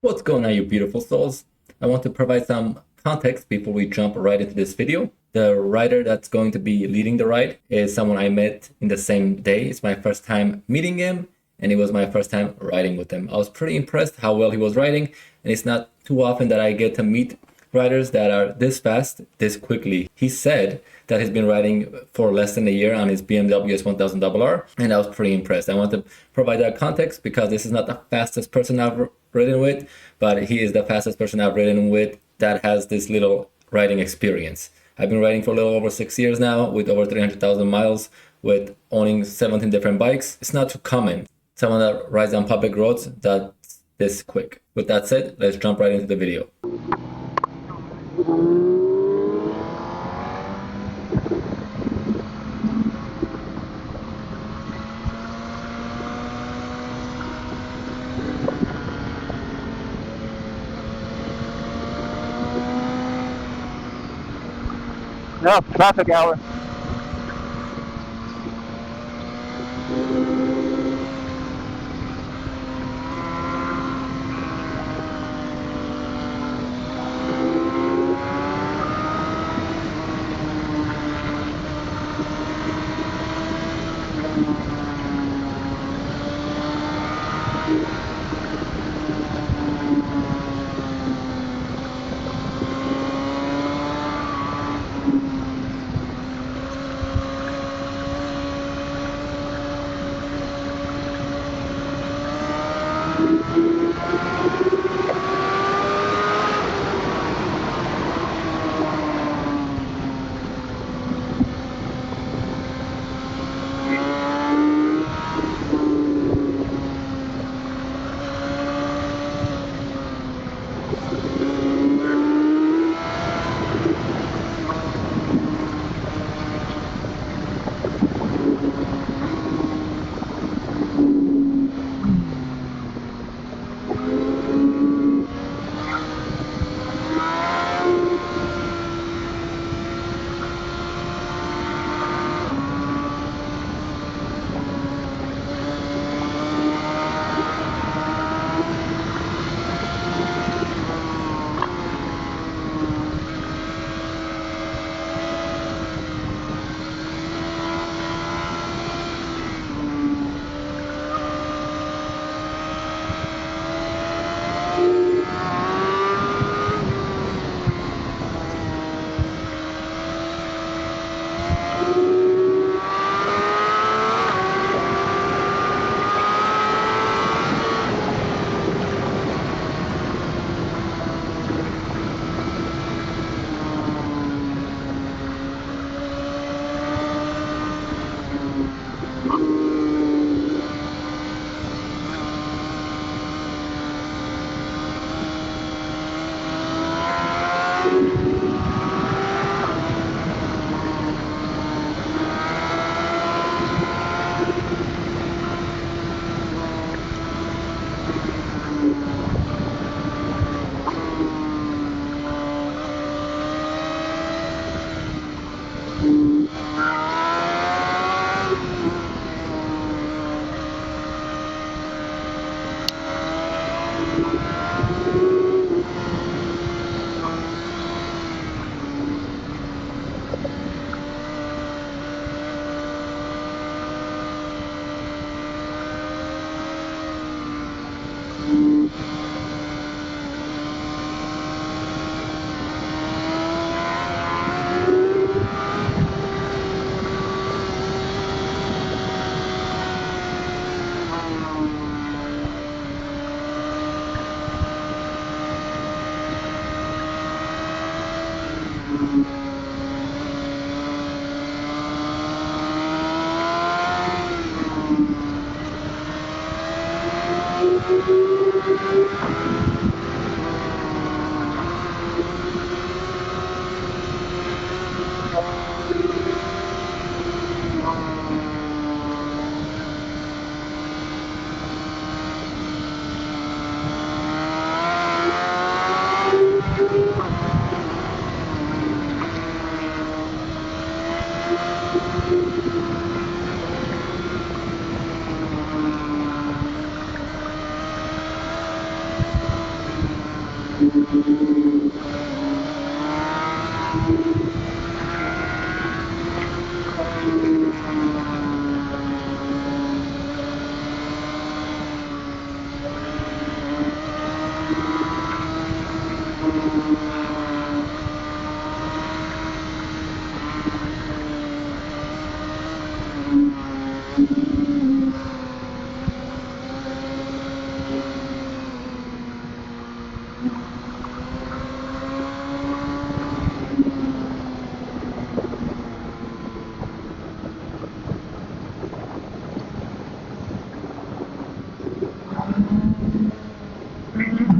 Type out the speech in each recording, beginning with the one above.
What's going on, you beautiful souls? I want to provide some context before we jump right into this video. The rider that's going to be leading the ride is someone I met in the same day. It's my first time meeting him, and it was my first time riding with him. I was pretty impressed how well he was riding, and it's not too often that I get to meet riders that are this fast, this quickly. He said that he's been riding for less than a year on his BMW S1000RR, and I was pretty impressed. I want to provide that context because this is not the fastest person I've ridden with, but he is the fastest person I've ridden with that has this little riding experience. I've been riding for a little over 6 years now with over 300,000 miles, with owning 17 different bikes. It's not too common. Someone that rides on public roads that's this quick. With that said, let's jump right into the video. No, traffic hour.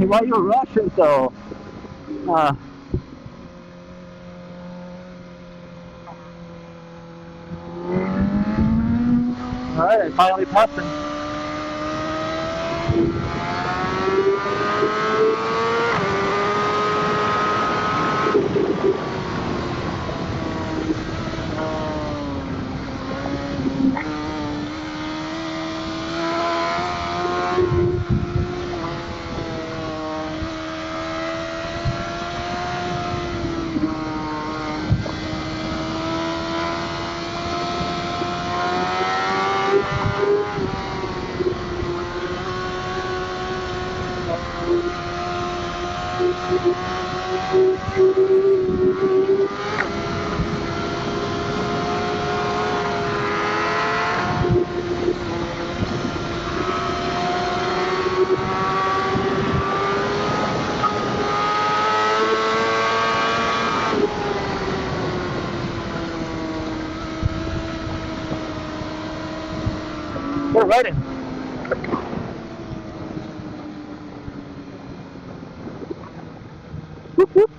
Why you rushing so? Uh, Alright, I finally passed him. We're riding. Whoop, whoop.